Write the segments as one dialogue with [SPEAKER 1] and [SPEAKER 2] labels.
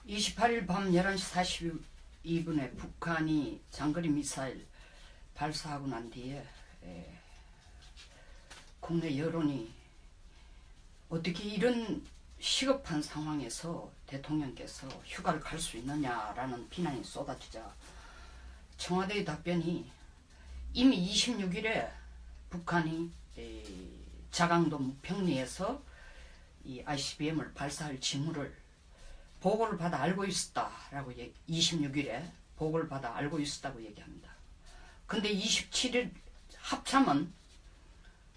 [SPEAKER 1] 28일 밤 11시 42분에 북한이 장거리 미사일 발사하고 난 뒤에 국내 여론이 어떻게 이런 시급한 상황에서 대통령께서 휴가를 갈 수 있느냐라는 비난이 쏟아지자 청와대의 답변이 이미 26일에 북한이 자강도 무평리에서 이 ICBM을 발사할 징후를 보고를 받아 알고 있었다라고 26일에 보고를 받아 알고 있었다고 얘기합니다. 근데 27일 합참은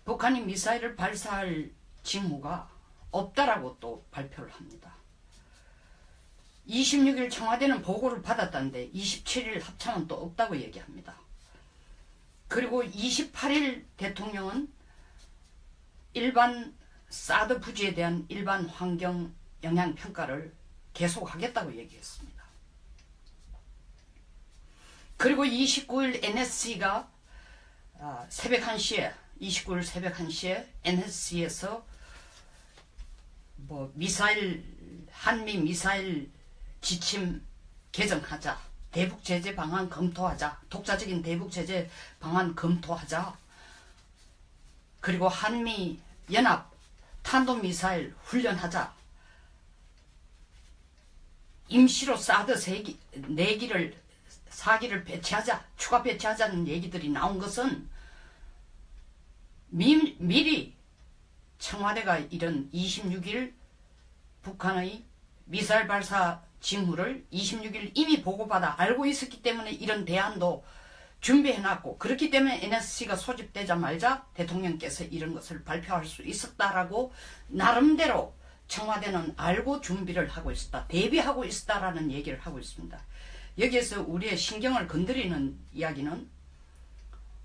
[SPEAKER 1] 북한이 미사일을 발사할 징후가 없다라고 또 발표를 합니다. 26일 청와대는 보고를 받았다는데 27일 합참은 또 없다고 얘기합니다. 그리고 28일 대통령은 일반 사드 부지에 대한 일반 환경 영향 평가를 계속하겠다고 얘기했습니다. 그리고 29일 NSC가 새벽 1시에 29일 새벽 1시에 NSC에서 한미 미사일 지침 개정하자, 대북 제재 방안 검토하자, 독자적인 대북 제재 방안 검토하자, 그리고 한미 연합 탄도미사일 훈련하자, 임시로 사드 4기를 배치하자, 추가 배치하자는 얘기들이 나온 것은 미리 청와대가 이런 26일 북한의 미사일 발사 징후를 26일 이미 보고받아 알고 있었기 때문에 이런 대안도 준비해놨고, 그렇기 때문에 NSC가 소집되자마자 대통령께서 이런 것을 발표할 수 있었다라고 나름대로 청와대는 알고 준비를 하고 있었다, 대비하고 있었다라는 얘기를 하고 있습니다. 여기에서 우리의 신경을 건드리는 이야기는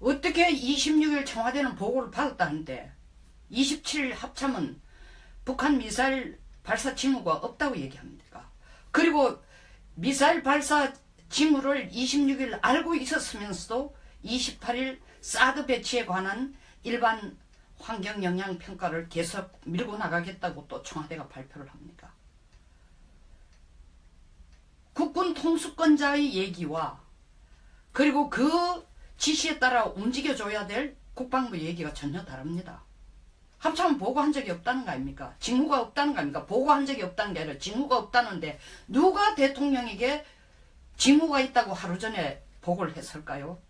[SPEAKER 1] 어떻게 26일 청와대는 보고를 받았다는데 27일 합참은 북한 미사일 발사 징후가 없다고 얘기합니까? 그리고 미사일 발사 징후를 26일 알고 있었으면서도 28일 사드 배치에 관한 일반 환경 영향 평가를 계속 밀고 나가겠다고 또 청와대가 발표를 합니다. 국군 통수권자의 얘기와 그리고 그 지시에 따라 움직여줘야 될 국방부 얘기가 전혀 다릅니다. 합참은 보고한 적이 없다는 거 아닙니까? 징후가 없다는 거 아닙니까? 보고한 적이 없다는 게 아니라 징후가 없다는데 누가 대통령에게 징후가 있다고 하루 전에 보고를 했을까요?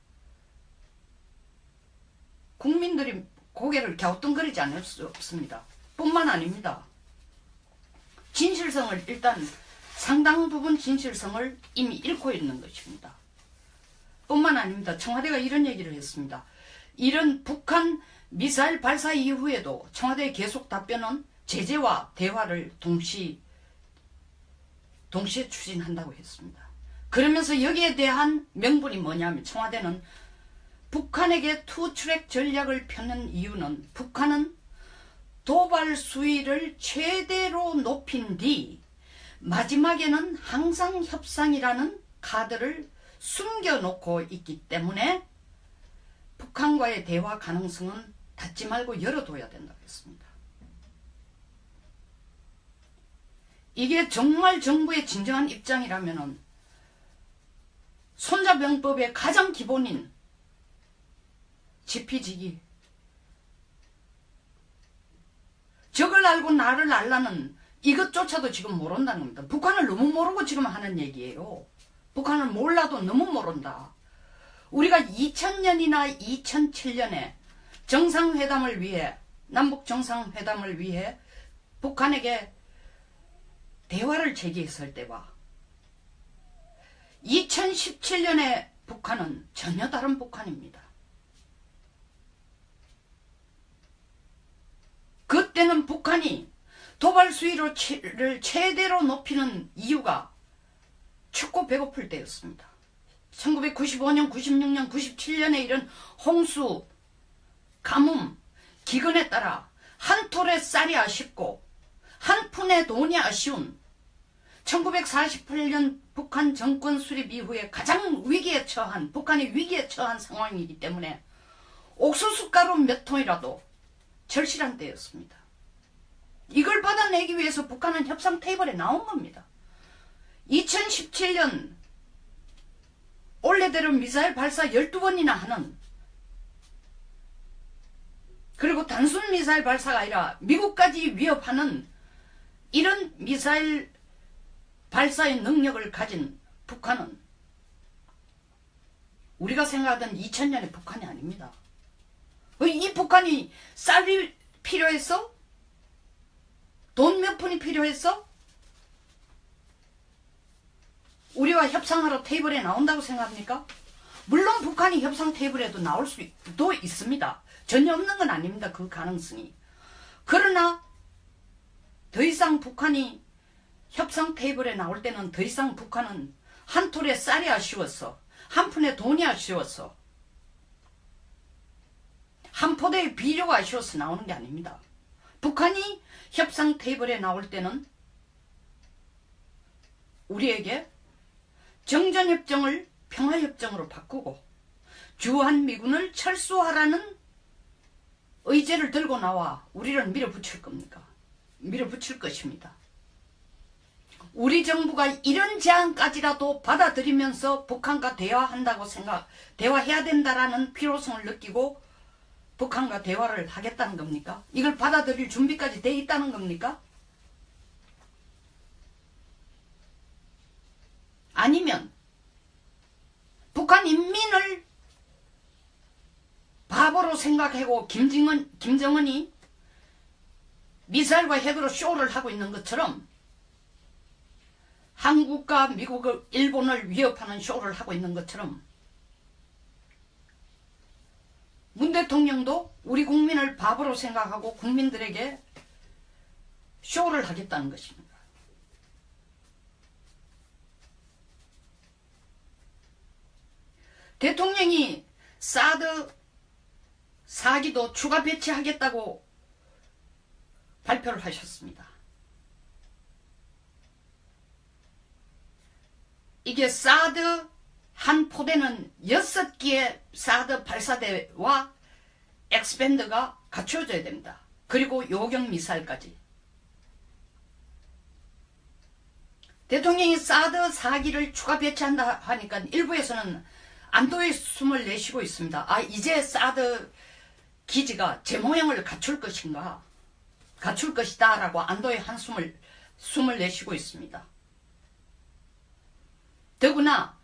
[SPEAKER 1] 국민들이 고개를 갸우뚱거리지 않을 수 없습니다. 뿐만 아닙니다. 진실성을 일단 상당 부분 진실성을 이미 잃고 있는 것입니다. 뿐만 아닙니다. 청와대가 이런 얘기를 했습니다. 이런 북한 미사일 발사 이후에도 청와대의 계속 답변은 제재와 대화를 동시에 추진한다고 했습니다. 그러면서 여기에 대한 명분이 뭐냐면 청와대는 북한에게 투트랙 전략을 펴는 이유는 북한은 도발 수위를 최대로 높인 뒤 마지막에는 항상 협상이라는 카드를 숨겨놓고 있기 때문에 북한과의 대화 가능성은 닫지 말고 열어둬야 된다고 했습니다. 이게 정말 정부의 진정한 입장이라면 손자병법의 가장 기본인 지피지기, 적을 알고 나를 알라는 이것조차도 지금 모른다는 겁니다. 북한을 너무 모르고 지금 하는 얘기예요. 북한을 몰라도 너무 모른다. 우리가 2000년이나 2007년에 정상회담을 위해, 남북 정상회담을 위해 북한에게 대화를 제기했을 때와 2017년의 북한은 전혀 다른 북한입니다. 그때는 북한이 도발 수위를 최대로 높이는 이유가 춥고 배고플 때였습니다. 1995년, 96년, 97년에 이런 홍수, 가뭄, 기근에 따라 한 톨의 쌀이 아쉽고 한 푼의 돈이 아쉬운 1948년 북한 정권 수립 이후에 가장 위기에 처한, 북한이 위기에 처한 상황이기 때문에 옥수수가루 몇 통이라도 절실한 때였습니다. 이걸 받아내기 위해서 북한은 협상 테이블에 나온 겁니다. 2017년 올해대로 미사일 발사 12번이나 하는, 그리고 단순 미사일 발사가 아니라 미국까지 위협하는 이런 미사일 발사의 능력을 가진 북한은 우리가 생각하던 2000년의 북한이 아닙니다. 이 북한이 쌀이 필요했어? 돈 몇 푼이 필요했어? 우리와 협상하러 테이블에 나온다고 생각합니까? 물론 북한이 협상 테이블에도 나올 수도 있습니다. 전혀 없는 건 아닙니다. 그 가능성이. 그러나 더 이상 북한이 협상 테이블에 나올 때는 더 이상 북한은 한 톨에 쌀이 아쉬웠어. 한 푼에 돈이 아쉬웠어. 한 포대의 비료가 아쉬워서 나오는 게 아닙니다. 북한이 협상 테이블에 나올 때는 우리에게 정전협정을 평화협정으로 바꾸고 주한미군을 철수하라는 의제를 들고 나와 우리를 밀어붙일 겁니까? 밀어붙일 것입니다. 우리 정부가 이런 제안까지라도 받아들이면서 북한과 대화해야 된다라는 필요성을 느끼고 북한과 대화를 하겠다는 겁니까? 이걸 받아들일 준비까지 돼 있다는 겁니까? 아니면 북한 인민을 바보로 생각하고 김정은이 미사일과 핵으로 쇼를 하고 있는 것처럼 한국과 미국을, 일본을 위협하는 쇼를 하고 있는 것처럼 문 대통령도 우리 국민을 바보로 생각하고 국민들에게 쇼를 하겠다는 것입니다. 대통령이 사드 4기도 추가 배치하겠다고 발표를 하셨습니다. 이게 사드 한 포대는 6기의 사드 발사대와 엑스밴드가 갖춰져야 됩니다. 그리고 요격 미사일까지. 대통령이 사드 4기를 추가 배치한다 하니까 일부에서는 안도의 숨을 내쉬고 있습니다. 아, 이제 사드 기지가 제 모양을 갖출 것인가? 갖출 것이다 라고 안도의 숨을 내쉬고 있습니다. 더구나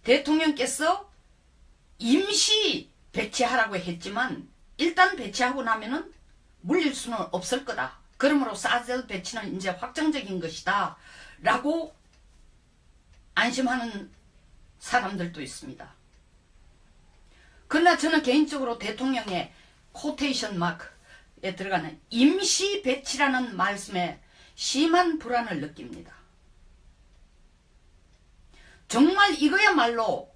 [SPEAKER 1] 대통령께서 임시 배치하라고 했지만 일단 배치하고 나면은 물릴 수는 없을 거다. 그러므로 사드 배치는 이제 확정적인 것이다 라고 안심하는 사람들도 있습니다. 그러나 저는 개인적으로 대통령의 코테이션 마크에 들어가는 임시 배치라는 말씀에 심한 불안을 느낍니다. 정말 이거야말로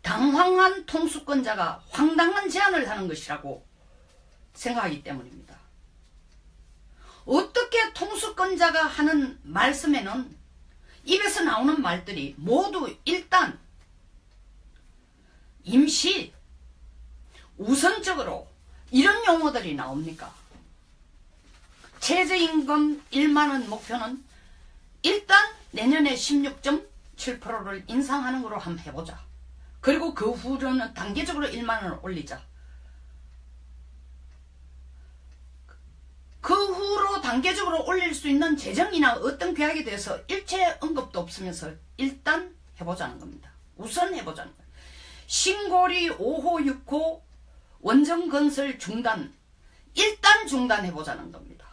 [SPEAKER 1] 당황한 통수권자가 황당한 제안을 하는 것이라고 생각하기 때문입니다. 어떻게 통수권자가 하는 말씀에는 입에서 나오는 말들이 모두 일단 임시, 우선적으로 이런 용어들이 나옵니까? 최저임금 1만원 목표는 일단 내년에 16.7%를 인상하는 거로 한번 해보자. 그리고 그 후로는 단계적으로 1만원을 올리자. 그 후로 단계적으로 올릴 수 있는 재정이나 어떤 계획에 대해서 일체 언급도 없으면서 일단 해보자는 겁니다. 우선 해보자는 거예요. 신고리 5호 6호 원전건설 중단, 일단 중단해보자는 겁니다.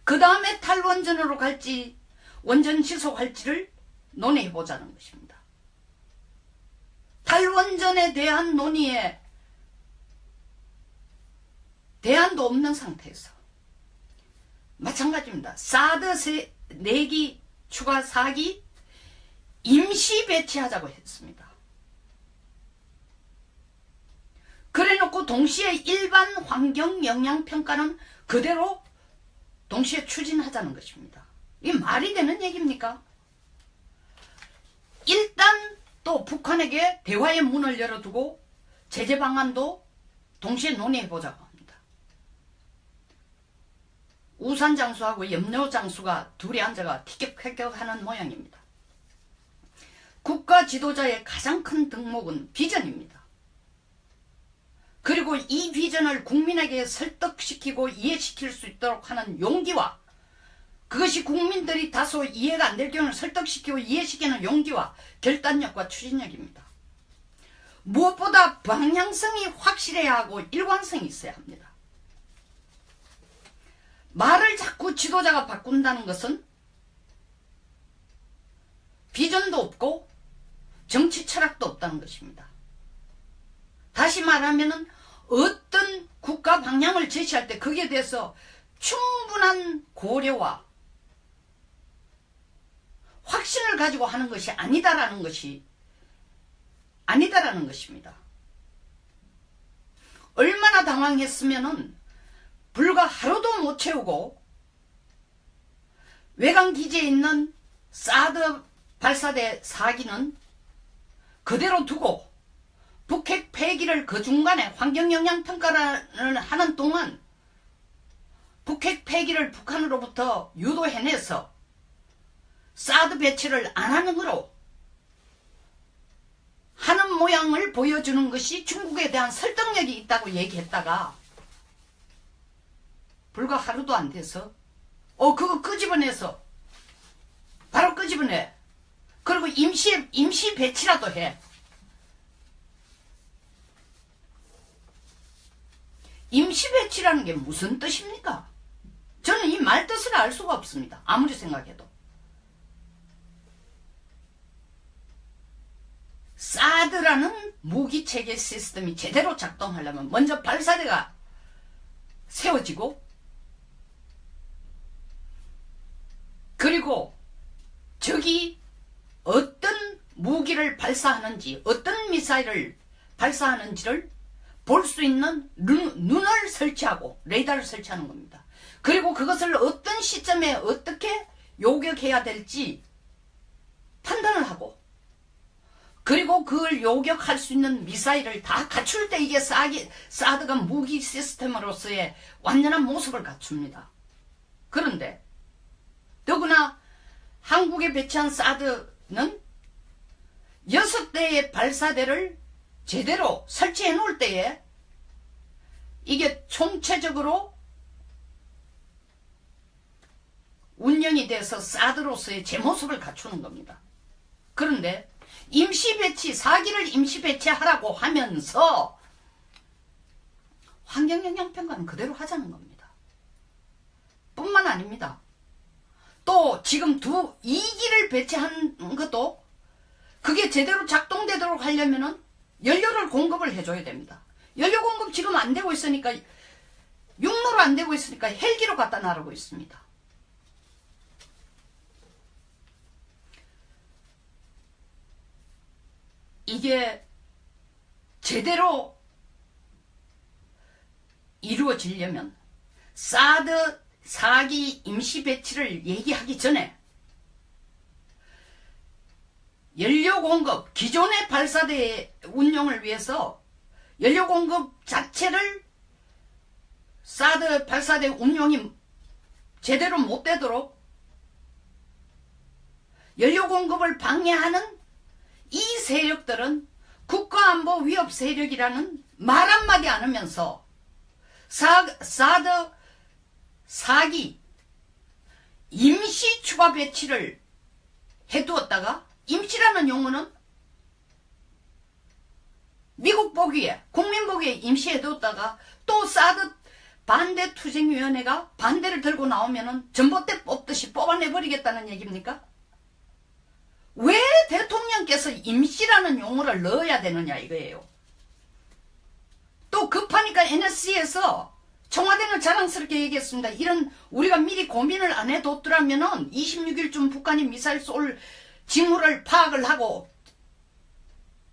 [SPEAKER 1] 그 다음에 탈원전으로 갈지 원전 지속할지를 논의해보자는 것입니다. 탈원전에 대한 논의에 대안도 없는 상태에서 마찬가지입니다. 사드 4기 추가 4기 임시 배치하자고 했습니다. 그래놓고 동시에 일반 환경 영향 평가는 그대로 동시에 추진하자는 것입니다. 이게 말이 되는 얘기입니까? 일단 또 북한에게 대화의 문을 열어두고 제재 방안도 동시에 논의해보자고 합니다. 우산 장수하고 염료 장수가 둘이 앉아가 티격태격하는 모양입니다. 국가 지도자의 가장 큰 덕목은 비전입니다. 그리고 이 비전을 국민에게 설득시키고 이해시킬 수 있도록 하는 용기와, 그것이 국민들이 다소 이해가 안 될 경우는 설득시키고 이해시키는 용기와 결단력과 추진력입니다. 무엇보다 방향성이 확실해야 하고 일관성이 있어야 합니다. 말을 자꾸 지도자가 바꾼다는 것은 비전도 없고 정치 철학도 없다는 것입니다. 다시 말하면 어떤 국가 방향을 제시할 때 거기에 대해서 충분한 고려와 확신을 가지고 하는 것이 아니다라는 것입니다. 얼마나 당황했으면은 불과 하루도 못 채우고 외관기지에 있는 사드 발사대 4기는 그대로 두고 북핵 폐기를 그 중간에 환경영향평가를 하는 동안 북핵 폐기를 북한으로부터 유도해내서 사드 배치를 안 하는 거로 하는 모양을 보여주는 것이 중국에 대한 설득력이 있다고 얘기했다가 불과 하루도 안 돼서 그거 끄집어내서 바로 끄집어내. 그리고 임시 배치라도 해. 임시 배치라는 게 무슨 뜻입니까? 저는 이 말 뜻을 알 수가 없습니다. 아무리 생각해도. 사드라는 무기체계 시스템이 제대로 작동하려면 먼저 발사대가 세워지고, 그리고 적이 어떤 무기를 발사하는지, 어떤 미사일을 발사하는지를 볼 수 있는 눈을 설치하고 레이더를 설치하는 겁니다. 그리고 그것을 어떤 시점에 어떻게 요격해야 될지 판단을 하고, 그리고 그걸 요격할 수 있는 미사일을 다 갖출 때 이게 사드가 무기 시스템으로서의 완전한 모습을 갖춥니다. 그런데 더구나 한국에 배치한 사드는 6대의 발사대를 제대로 설치해 놓을 때에 이게 총체적으로 운영이 돼서 사드로서의 제 모습을 갖추는 겁니다. 그런데 임시 배치, 4기를 임시 배치하라고 하면서 환경영향평가는 그대로 하자는 겁니다. 뿐만 아닙니다. 또 지금 2기를 배치한 것도 그게 제대로 작동되도록 하려면은 연료를 공급을 해줘야 됩니다. 연료 공급 지금 안 되고 있으니까, 육로로 안 되고 있으니까 헬기로 갖다 나르고 있습니다. 이게 제대로 이루어지려면 사드 4기 임시 배치를 얘기하기 전에 연료 공급, 기존의 발사대 운용을 위해서 연료 공급 자체를 사드 발사대 운용이 제대로 못 되도록 연료 공급을 방해하는 이 세력들은 국가안보 위협 세력이라는 말 한마디 안 하면서 사드 4기 임시 추가 배치를 해두었다가, 임시라는 용어는 미국 보기에, 국민 보기에 임시해두었다가 또 사드 반대투쟁위원회가 반대를 들고 나오면은 전봇대 뽑듯이 뽑아내버리겠다는 얘기입니까? 왜 대통령께서 임시라는 용어를 넣어야 되느냐 이거예요. 또 급하니까 NSC에서 청와대는 자랑스럽게 얘기했습니다. 이런 우리가 미리 고민을 안 해뒀더라면은 26일쯤 북한이 미사일 쏠 징후를 파악을 하고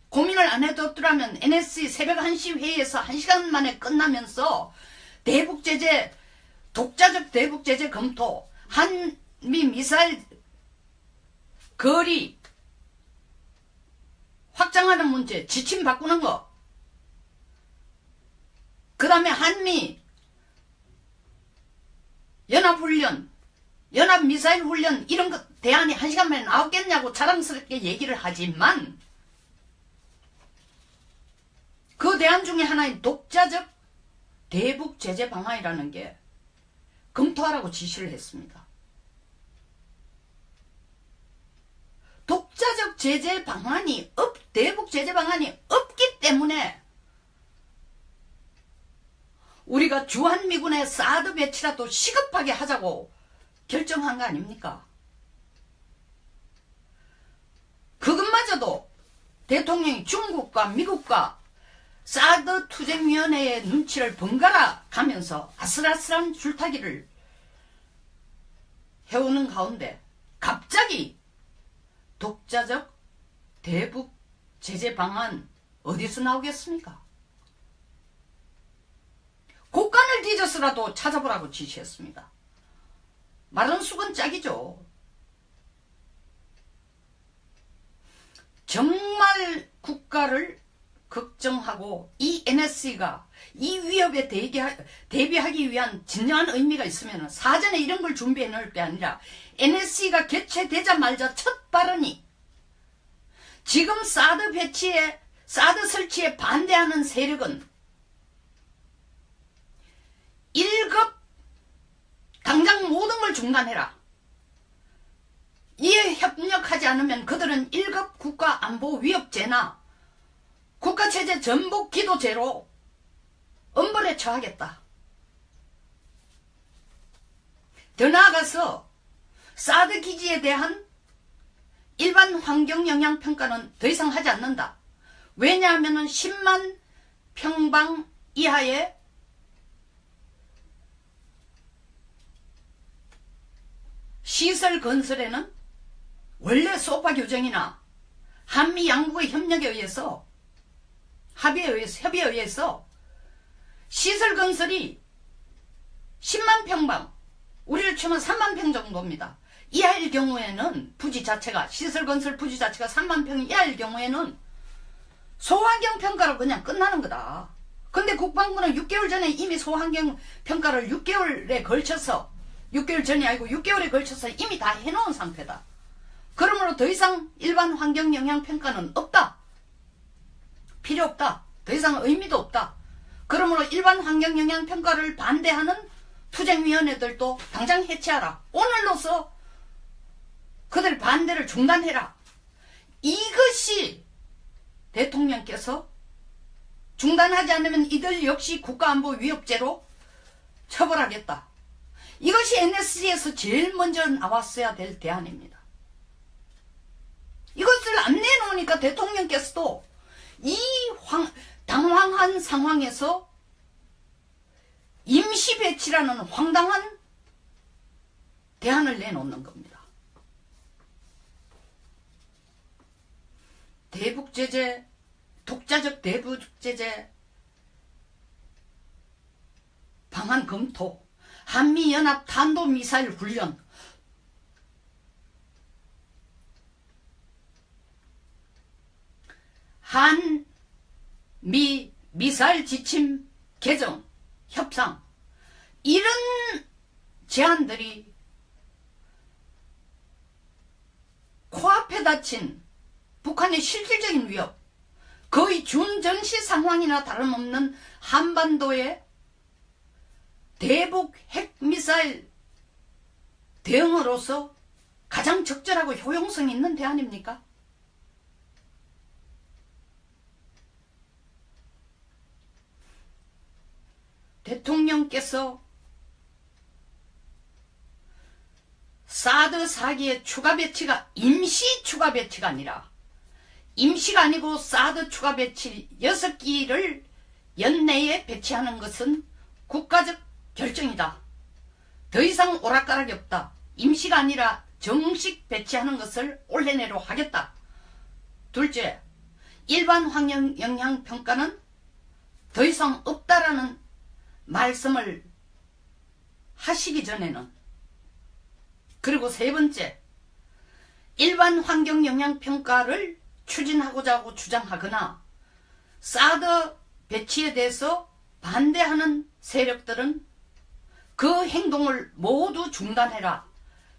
[SPEAKER 1] 고민을 안 해뒀더라면 NSC 새벽 1시 회의에서 1시간 만에 끝나면서 대북제재, 독자적 대북제재 검토, 한미 미사일 거리 확장하는 문제, 지침 바꾸는 거, 그 다음에 한미 연합훈련 연합미사일 훈련 이런 것 대안이 1시간 만에 나오겠냐고 자랑스럽게 얘기를 하지만 그 대안 중에 하나인 독자적 대북 제재 방안이라는 게 검토하라고 지시를 했습니다. 독자적 제재 방안이 대북 제재 방안이 없기 때문에 우리가 주한미군의 사드 배치라도 시급하게 하자고 결정한 거 아닙니까? 그것마저도 대통령이 중국과 미국과 사드 투쟁위원회의 눈치를 번갈아 가면서 아슬아슬한 줄타기를 해오는 가운데 갑자기 독자적 대북 제재 방안 어디서 나오겠습니까? 곡간을 뒤져서라도 찾아보라고 지시했습니다. 마른 숙은 짝이죠. 정말 국가를 걱정하고 이 NSC가 이 위협에 대비하기 위한 진정한 의미가 있으면 사전에 이런 걸 준비해 놓을 게 아니라 NSC가 개최되자마자 첫 발언이 지금 사드 설치에 반대하는 세력은 1급 당장 모든 걸 중단해라. 이에 협력하지 않으면 그들은 1급 국가안보위협죄나 국가체제 전복 기도죄로 엄벌에 처하겠다. 더 나아가서 사드 기지에 대한 일반 환경영향평가는 더 이상 하지 않는다. 왜냐하면 10만 평방 이하의 시설 건설에는 원래 소파 규정이나 한미 양국의 협의에 의해서 시설 건설이 10만 평방, 우리를 치면 3만 평 정도입니다. 이하일 경우에는 시설 건설 부지 자체가 3만 평 이하일 경우에는 소환경 평가로 그냥 끝나는 거다. 근데 국방부는 6개월 전에 이미 소환경 평가를 6개월 전이 아니고 6개월에 걸쳐서 이미 다 해놓은 상태다. 그러므로 더 이상 일반 환경 영향 평가는 없다. 필요 없다. 더 이상 의미도 없다. 그러므로 일반 환경 영향 평가를 반대하는 투쟁위원회들도 당장 해체하라. 오늘로서 그들 반대를 중단해라. 이것이 대통령께서 중단하지 않으면 이들 역시 국가안보 위협죄로 처벌하겠다. 이것이 NSC에서 제일 먼저 나왔어야 될 대안입니다. 이것을 안 내놓으니까 대통령께서도 이 당황한 상황에서 임시 배치라는 황당한 대안을 내놓는 겁니다. 대북제재, 독자적 대북제재 방안 검토, 한미연합 탄도미사일 훈련, 한미 미사일 지침 개정 협상, 이런 제안들이 코앞에 닥친 북한의 실질적인 위협, 거의 준전시 상황이나 다름없는 한반도의 대북 핵미사일 대응으로서 가장 적절하고 효용성 있는 대안입니까? 대통령께서 사드 4기의 추가 배치가 임시 추가 배치가 아니라, 임시가 아니고 사드 추가 배치 6기를 연내에 배치하는 것은 국가적 결정이다. 더 이상 오락가락이 없다. 임시가 아니라 정식 배치하는 것을 올해 내로 하겠다. 둘째, 일반 환경 영향 평가는 더 이상 없다라는 말씀을 하시기 전에는, 그리고 세 번째, 일반 환경 영향 평가를 추진하고자 하고 주장하거나 사드 배치에 대해서 반대하는 세력들은 그 행동을 모두 중단해라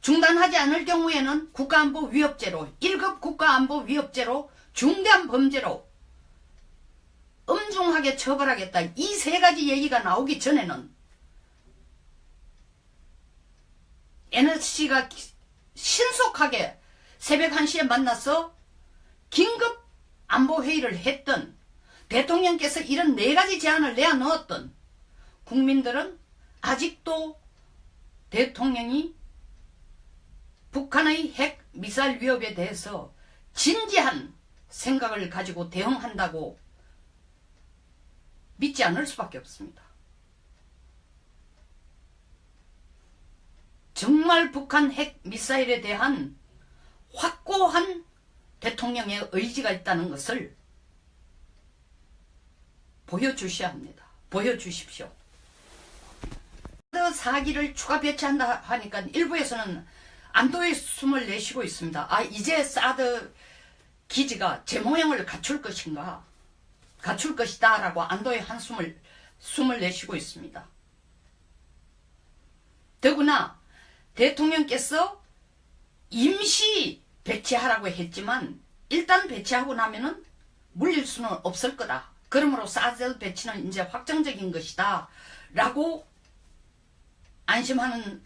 [SPEAKER 1] 중단하지 않을 경우에는 국가안보 위협죄로 1급 국가안보 위협죄로 중대한 범죄로 엄중하게 처벌하겠다. 이 세 가지 얘기가 나오기 전에는 NSC가 신속하게 새벽 1시에 만나서 긴급 안보회의를 했던 대통령께서 이런 네 가지 제안을 내어 넣었던 국민들은 아직도 대통령이 북한의 핵 미사일 위협에 대해서 진지한 생각을 가지고 대응한다고 믿지 않을 수밖에 없습니다. 정말 북한 핵 미사일에 대한 확고한 대통령의 의지가 있다는 것을 보여주셔야 합니다. 보여주십시오. 사드 4기를 추가 배치한다 하니까 일부에서는 안도의 숨을 내쉬고 있습니다. 아, 이제 사드 기지가 제 모양을 갖출 것인가? 갖출 것이다 라고 안도의 숨을 내쉬고 있습니다. 더구나 대통령께서 임시 배치하라고 했지만 일단 배치하고 나면은 물릴 수는 없을 거다. 그러므로 사드 배치는 이제 확정적인 것이다 라고 안심하는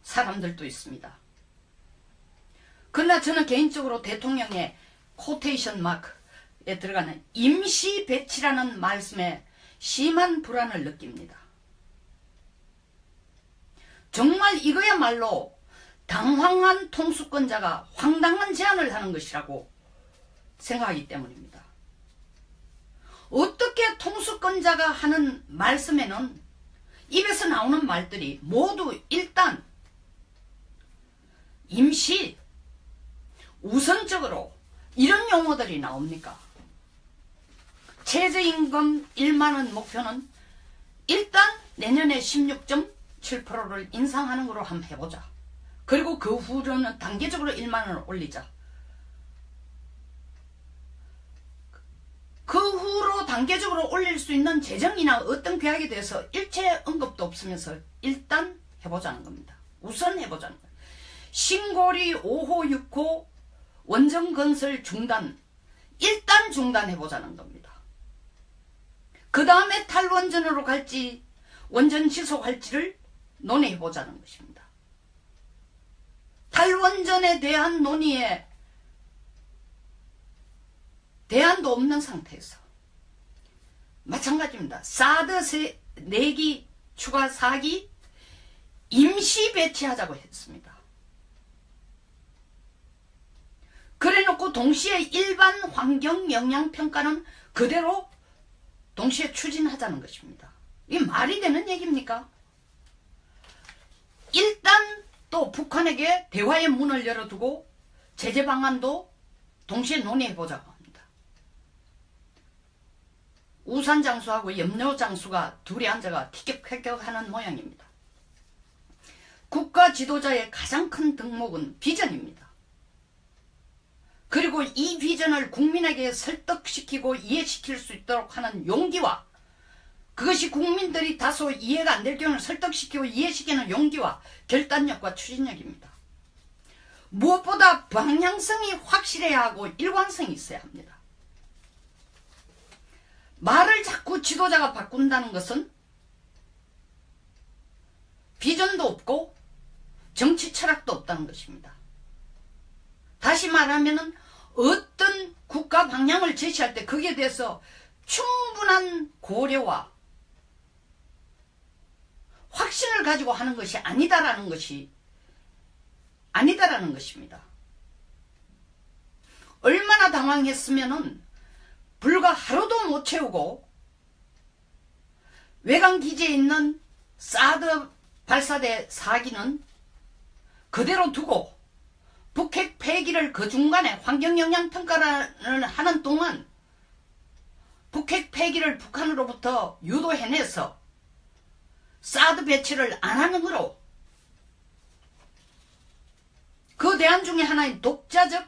[SPEAKER 1] 사람들도 있습니다. 그러나 저는 개인적으로 대통령의 코테이션 마크에 들어가는 임시 배치라는 말씀에 심한 불안을 느낍니다. 정말 이거야말로 당황한 통수권자가 황당한 제안을 하는 것이라고 생각하기 때문입니다. 어떻게 통수권자가 하는 말씀에는 입에서 나오는 말들이 모두 일단 임시, 우선적으로 이런 용어들이 나옵니까? 최저임금 1만원 목표는 일단 내년에 16.7%를 인상하는 거로 한번 해보자. 그리고 그 후로는 단계적으로 1만원을 올리자. 그 후로 단계적으로 올릴 수 있는 재정이나 어떤 계약에 대해서 일체 언급도 없으면서 일단 해보자는 겁니다. 우선 해보자는 거예요. 신고리 5호 6호 원전건설 중단, 일단 중단해보자는 겁니다. 그 다음에 탈원전으로 갈지 원전 지속할지를 논의해보자는 것입니다. 탈원전에 대한 논의에 대안도 없는 상태에서 마찬가지입니다. 사드 4기 추가 4기 임시 배치하자고 했습니다. 그래놓고 동시에 일반 환경 영향평가는 그대로 동시에 추진하자는 것입니다. 이게 말이 되는 얘기입니까? 일단 또 북한에게 대화의 문을 열어두고 제재 방안도 동시에 논의해보자고 합니다. 우산장수하고 염료장수가 둘이 앉아가 티격태격하는 모양입니다. 국가 지도자의 가장 큰 덕목은 비전입니다. 그리고 이 비전을 국민에게 설득시키고 이해시킬 수 있도록 하는 용기와 그것이 국민들이 다소 이해가 안 될 경우는 설득시키고 이해시키는 용기와 결단력과 추진력입니다. 무엇보다 방향성이 확실해야 하고 일관성이 있어야 합니다. 말을 자꾸 지도자가 바꾼다는 것은 비전도 없고 정치 철학도 없다는 것입니다. 다시 말하면 어떤 국가 방향을 제시할 때 거기에 대해서 충분한 고려와 확신을 가지고 하는 것이 아니다라는 것입니다. 얼마나 당황했으면은 불과 하루도 못 채우고 외관기지에 있는 사드 발사대 4기는 그대로 두고 북핵 폐기를 그 중간에 환경영향평가를 하는 동안 북핵 폐기를 북한으로부터 유도해내서 사드 배치를 안 하는 거로 그 대안 중에 하나인 독자적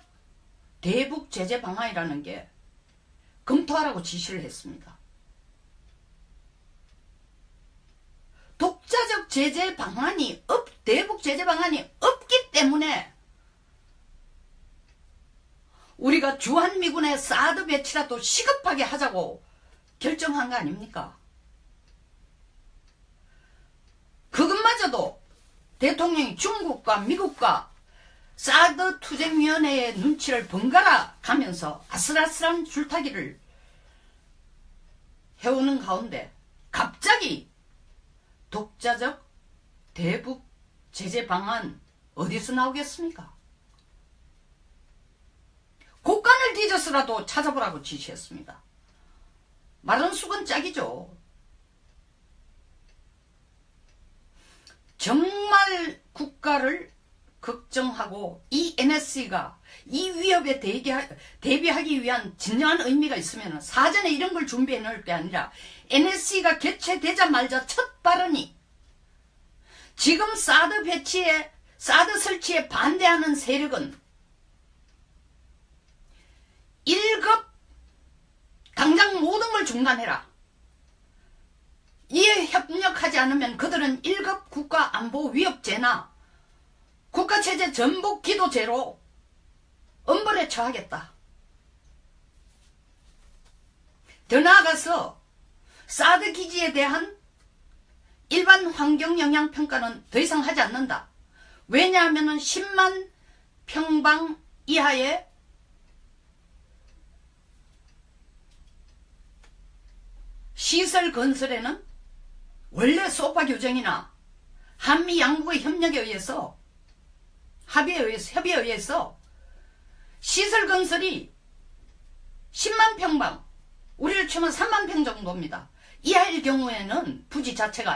[SPEAKER 1] 대북 제재 방안이라는 게 검토하라고 지시를 했습니다. 독자적 제재 방안이 대북 제재 방안이 없기 때문에 우리가 주한미군의 사드 배치라도 시급하게 하자고 결정한 거 아닙니까? 그것마저도 대통령이 중국과 미국과 사드 투쟁위원회의 눈치를 번갈아 가면서 아슬아슬한 줄타기를 해오는 가운데 갑자기 독자적 대북 제재 방안 어디서 나오겠습니까? 곡간을 뒤져서라도 찾아보라고 지시했습니다. 마른 숙은 짝이죠. 정말 국가를 걱정하고 이 NSC가 이 위협에 대비하기 위한 진정한 의미가 있으면 사전에 이런 걸 준비해 놓을 게 아니라 NSC가 개최되자마자 첫 발언이 지금 사드 설치에 반대하는 세력은 1급 당장 모든 걸 중단해라. 이에 협력하지 않으면 그들은 1급 국가안보 위협죄나 국가체제 전복 기도죄로 엄벌에 처하겠다. 더 나아가서 사드 기지에 대한 일반 환경 영향 평가는 더 이상 하지 않는다. 왜냐하면 10만 평방 이하의 시설 건설에는 원래 소파 규정이나 한미 양국의 협력에 의해서 협의에 의해서 시설 건설이 10만 평방, 우리를 치면 3만 평 정도입니다. 이하일 경우에는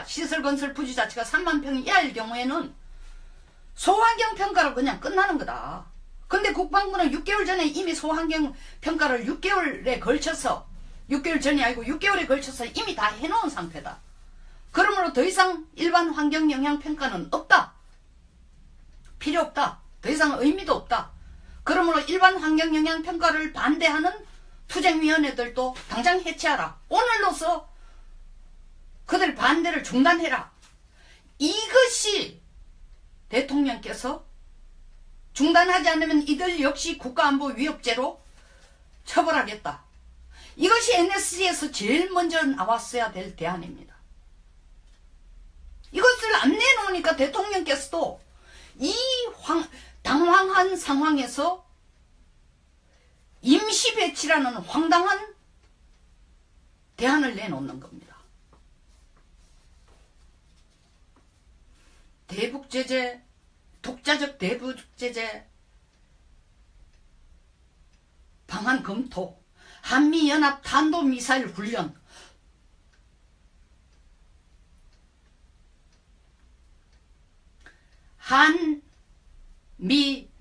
[SPEAKER 1] 시설 건설 부지 자체가 3만 평 이하일 경우에는 소환경 평가로 그냥 끝나는 거다. 근데 국방부는 6개월 전에 이미 소환경 평가를 6개월에 걸쳐서 6개월 전이 아니고 6개월에 걸쳐서 이미 다 해놓은 상태다. 그러므로 더 이상 일반 환경 영향 평가는 없다. 필요 없다. 더 이상 의미도 없다. 그러므로 일반 환경 영향 평가를 반대하는 투쟁위원회들도 당장 해체하라. 오늘로서 그들 반대를 중단해라. 이것이 대통령께서 중단하지 않으면 이들 역시 국가안보 위협죄로 처벌하겠다. 이것이 NSC에서 제일 먼저 나왔어야 될 대안입니다. 이것을 안 내놓으니까 대통령께서도 이 당황한 상황에서 임시 배치라는 황당한 대안을 내놓는 겁니다. 대북제재, 독자적 대북제재 방안 검토, 한미연합 탄도미사일 훈련, 한미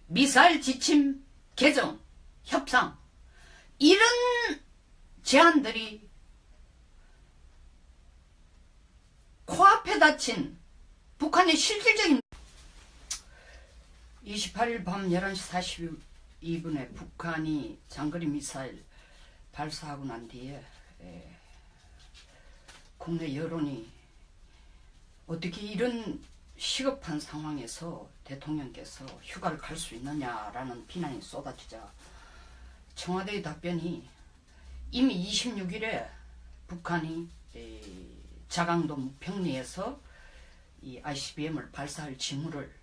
[SPEAKER 1] 미사일 지침 개정 협상, 이런 제안들이 코앞에 닥친 북한의 실질적인 28일 밤 11시 42분에 북한이 장거리 미사일 발사하고 난 뒤에 국내 여론이 어떻게 이런 시급한 상황에서 대통령께서 휴가를 갈 수 있느냐라는 비난이 쏟아지자 청와대의 답변이 이미 26일에 북한이 자강도 평리에서 이 ICBM을 발사할 징후를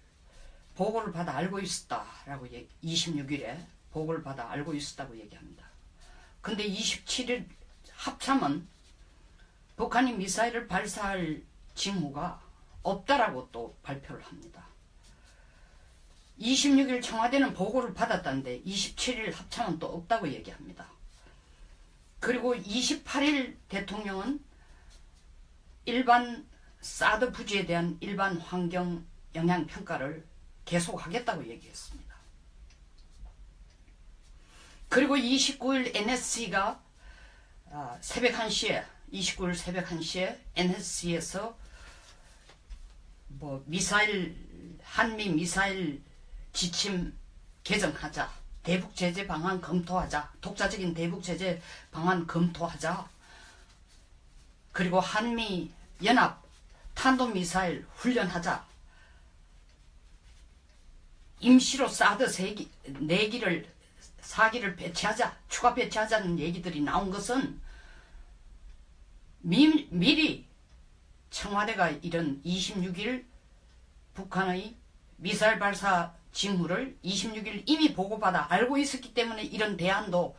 [SPEAKER 1] 보고를 받아 알고 있었다라고 26일에 보고를 받아 알고 있었다고 얘기합니다. 근데 27일 합참은 북한이 미사일을 발사할 징후가 없다라고 또 발표를 합니다. 26일 청와대는 보고를 받았다는데 27일 합참은 또 없다고 얘기합니다. 그리고 28일 대통령은 일반 사드 부지에 대한 일반 환경 영향 평가를 계속하겠다고 얘기했습니다. 그리고 29일 NSC가 새벽 1시에 29일 새벽 1시에 NSC에서 한미 미사일 지침 개정하자, 대북 제재 방안 검토하자, 독자적인 대북 제재 방안 검토하자, 그리고 한미 연합 탄도미사일 훈련하자. 임시로 사드 4기를 4기를 배치하자. 추가 배치하자는 얘기들이 나온 것은 미리 청와대가 이런 26일 북한의 미사일 발사 징후를 26일 이미 보고받아 알고 있었기 때문에 이런 대안도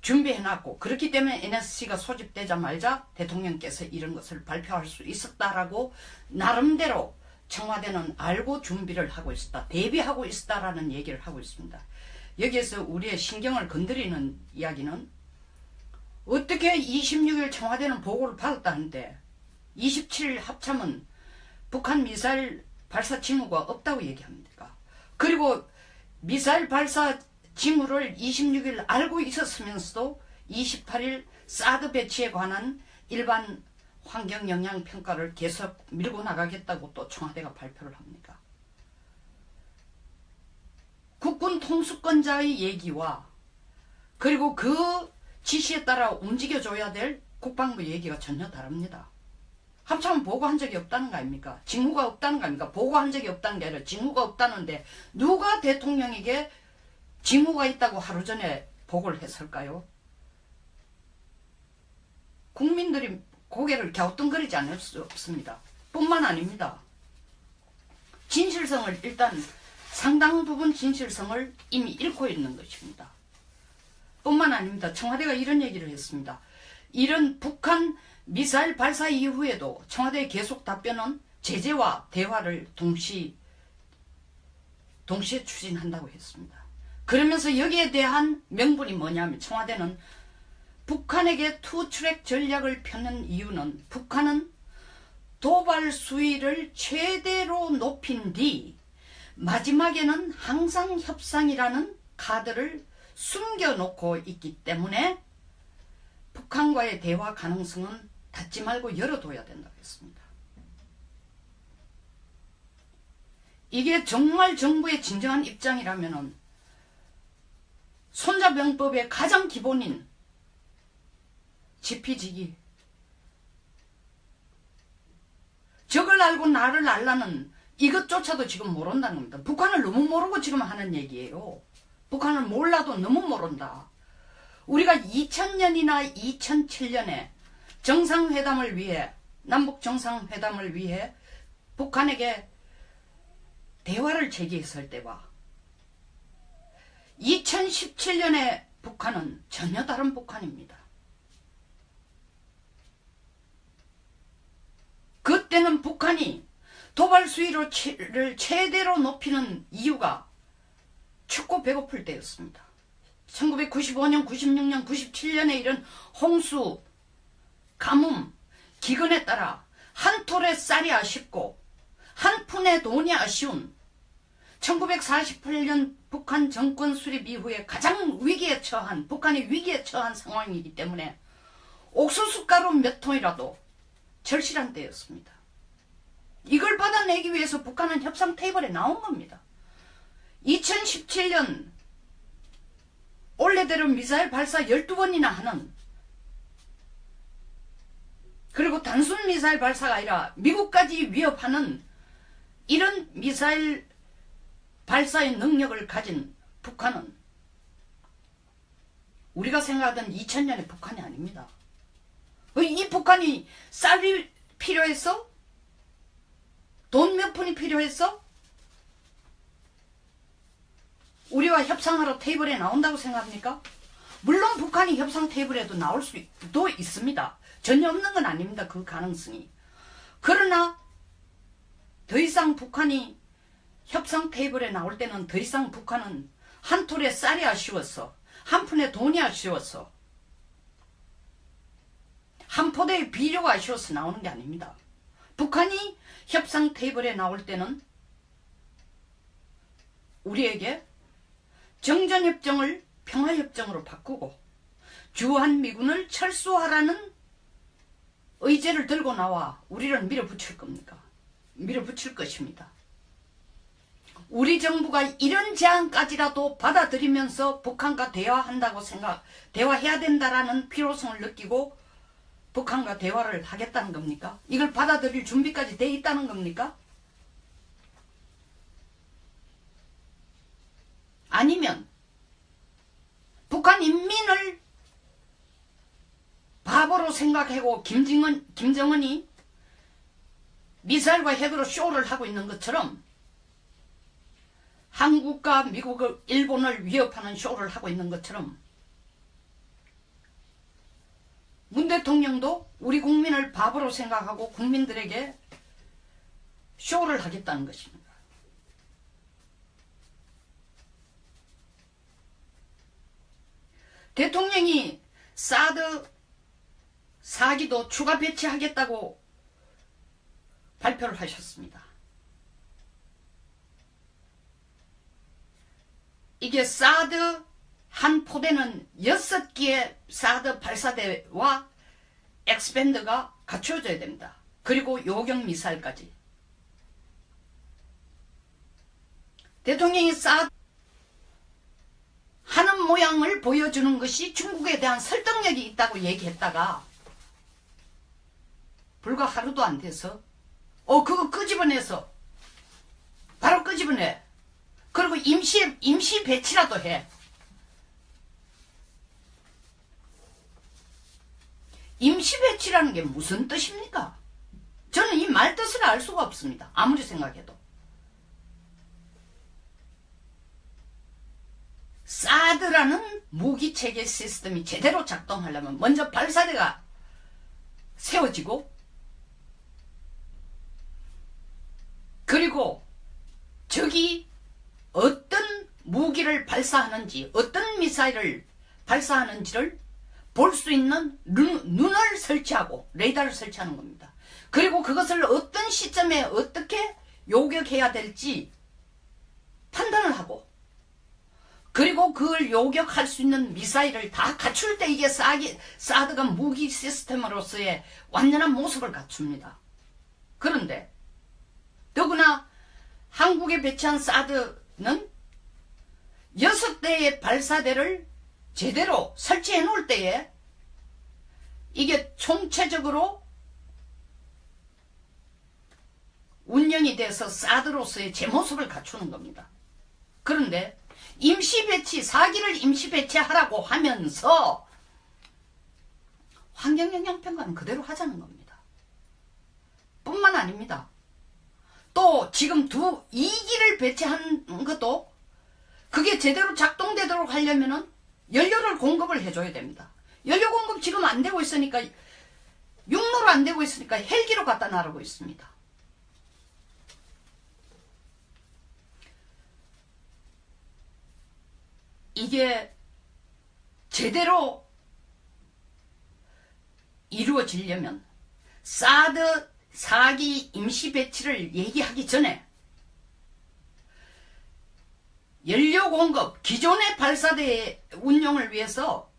[SPEAKER 1] 준비해놨고, 그렇기 때문에 NSC가 소집되자마자 대통령께서 이런 것을 발표할 수 있었다라고 나름대로 청와대는 알고 준비를 하고 있었다, 대비하고 있었다라는 얘기를 하고 있습니다. 여기에서 우리의 신경을 건드리는 이야기는, 어떻게 26일 청와대는 보고를 받았다는데 27일 합참은 북한 미사일 발사 징후가 없다고 얘기합니까? 그리고 미사일 발사 징후를 26일 알고 있었으면서도 28일 사드 배치에 관한 일반 환경영향평가를 계속 밀고 나가겠다고 또 청와대가 발표를 합니까? 국군 통수권자의 얘기와 그리고 그 지시에 따라 움직여줘야 될 국방부 얘기가 전혀 다릅니다. 합참은 보고한 적이 없다는 거 아닙니까? 징후가 없다는 거 아닙니까? 보고한 적이 없다는 게 아니라 징후가 없다는데 누가 대통령에게 징후가 있다고 하루 전에 보고를 했을까요? 국민들이 고개를 갸우뚱거리지 않을 수 없습니다. 뿐만 아닙니다. 진실성을 일단 상당 부분 진실성을 이미 잃고 있는 것입니다. 뿐만 아닙니다. 청와대가 이런 얘기를 했습니다. 이런 북한 미사일 발사 이후에도 청와대의 계속 답변은 제재와 대화를 동시에 추진한다고 했습니다. 그러면서 여기에 대한 명분이 뭐냐면, 청와대는 북한에게 투트랙 전략을 펴는 이유는 북한은 도발 수위를 최대로 높인 뒤 마지막에는 항상 협상이라는 카드를 숨겨놓고 있기 때문에 북한과의 대화 가능성은 닫지 말고 열어둬야 된다고 했습니다. 이게 정말 정부의 진정한 입장이라면은 손자병법의 가장 기본인 지피지기, 적을 알고 나를 알라는 이것조차도 지금 모른다는 겁니다. 북한을 너무 모르고 지금 하는 얘기예요. 북한을 몰라도 너무 모른다. 우리가 2000년이나 2007년에 정상회담을 위해, 남북 정상회담을 위해 북한에게 대화를 제기했을 때와 2017년의 북한은 전혀 다른 북한입니다. 그때는 북한이 도발 수위를 최대로 높이는 이유가 춥고 배고플 때였습니다. 1995년, 96년, 97년에 이런 홍수, 가뭄, 기근에 따라 한 톨의 쌀이 아쉽고 한 푼의 돈이 아쉬운 1948년 북한 정권 수립 이후에 가장 위기에 처한, 북한이 위기에 처한 상황이기 때문에 옥수수가루 몇 통이라도 절실한 때였습니다. 이걸 받아내기 위해서 북한은 협상 테이블에 나온 겁니다. 2017년 원래대로 미사일 발사 12번이나 하는, 그리고 단순 미사일 발사가 아니라 미국까지 위협하는 이런 미사일 발사의 능력을 가진 북한은 우리가 생각하던 2000년의 북한이 아닙니다. 이 북한이 쌀이 필요했어? 돈 몇 푼이 필요했어? 우리와 협상하러 테이블에 나온다고 생각합니까? 물론 북한이 협상 테이블에도 나올 수도 있습니다. 전혀 없는 건 아닙니다. 그 가능성이. 그러나 더 이상 북한이 협상 테이블에 나올 때는 더 이상 북한은 한 톨의 쌀이 아쉬웠어, 한 푼의 돈이 아쉬웠어, 한 포대의 비료가 아쉬워서 나오는 게 아닙니다. 북한이 협상 테이블에 나올 때는 우리에게 정전협정을 평화협정으로 바꾸고 주한미군을 철수하라는 의제를 들고 나와 우리를 밀어붙일 겁니까? 밀어붙일 것입니다. 우리 정부가 이런 제안까지라도 받아들이면서 북한과 대화해야 된다라는 필요성을 느끼고 북한과 대화를 하겠다는 겁니까? 이걸 받아들일 준비까지 돼 있다는 겁니까? 아니면 북한 인민을 바보로 생각하고 김정은이 미사일과 핵으로 쇼를 하고 있는 것처럼 한국과 미국을, 일본을 위협하는 쇼를 하고 있는 것처럼 문 대통령도 우리 국민을 바보로 생각하고 국민들에게 쇼를 하겠다는 것입니다. 대통령이 사드 4기도 추가 배치하겠다고 발표를 하셨습니다. 이게 사드 한 포대는 6기의 사드 발사대와 엑스밴드가 갖춰져야 됩니다. 그리고 요격 미사일까지. 대통령이 사드 하는 모양을 보여주는 것이 중국에 대한 설득력이 있다고 얘기했다가 불과 하루도 안 돼서 그거 끄집어내서 바로 끄집어내. 그리고 임시 배치라도 해. 임시 배치라는 게 무슨 뜻입니까? 저는 이 말 뜻을 알 수가 없습니다. 아무리 생각해도. 사드라는 무기체계 시스템이 제대로 작동하려면 먼저 발사대가 세워지고 그리고 적이 어떤 무기를 발사하는지 어떤 미사일을 발사하는지를 볼 수 있는 눈을 설치하고 레이더를 설치하는 겁니다. 그리고 그것을 어떤 시점에 어떻게 요격해야 될지 판단을 하고 그리고 그걸 요격할 수 있는 미사일을 다 갖출 때 이게 사드가 무기 시스템으로서의 완전한 모습을 갖춥니다. 그런데 더구나 한국에 배치한 사드는 6대의 발사대를 제대로 설치해 놓을 때에 이게 총체적으로 운영이 돼서 사드로서의 제 모습을 갖추는 겁니다. 그런데 임시배치, 4기를 임시배치하라고 하면서 환경영향평가는 그대로 하자는 겁니다. 뿐만 아닙니다. 또 지금 2기를 배치한 것도 그게 제대로 작동되도록 하려면은 연료를 공급을 해줘야 됩니다. 연료 공급 지금 안 되고 있으니까 육로로 안 되고 있으니까 헬기로 갖다 놔르고 있습니다. 이게 제대로 이루어지려면 사드 4기 임시 배치를 얘기하기 전에 연료 공급, 기존의 발사대 운용을 위해서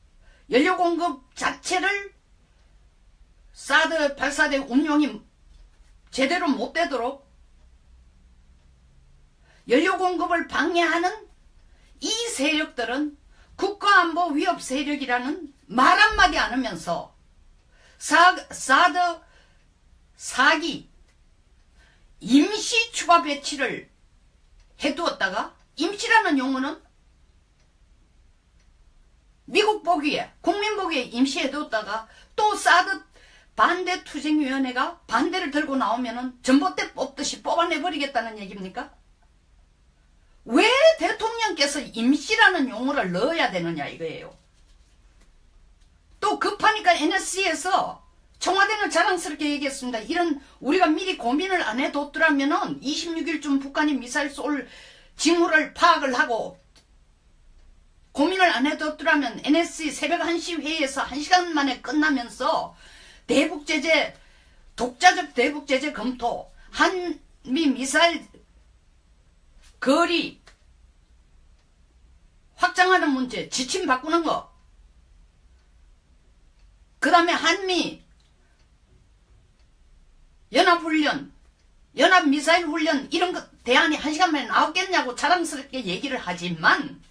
[SPEAKER 1] 연료 공급 자체를 사드 발사대 운용이 제대로 못 되도록 연료 공급을 방해하는 이 세력들은 국가안보 위협 세력이라는 말 한마디 안 하면서 사드 4기 임시 추가 배치를 해두었다가 임시라는 용어는 미국 보기에 국민 보기에 임시해두었다가 또 사드 반대투쟁위원회가 반대를 들고 나오면은 전봇대 뽑듯이 뽑아내버리겠다는 얘기입니까? 왜 대통령께서 임시라는 용어를 넣어야 되느냐 이거예요. 또 급하니까 NSC에서 청와대는 자랑스럽게 얘기했습니다. 이런 우리가 미리 고민을 안 해뒀더라면은 26일쯤 북한이 미사일 쏠 징후를 파악을 하고 고민을 안 해뒀더라면 NSC 새벽 1시 회의에서 1시간 만에 끝나면서 대북제재, 독자적 대북제재 검토, 한미 미사일 거리 확장하는 문제, 지침 바꾸는 거, 그 다음에 한미 연합훈련, 연합미사일 훈련 이런 것 대안이 1시간 만에 나왔겠냐고 자랑스럽게 얘기를 하지만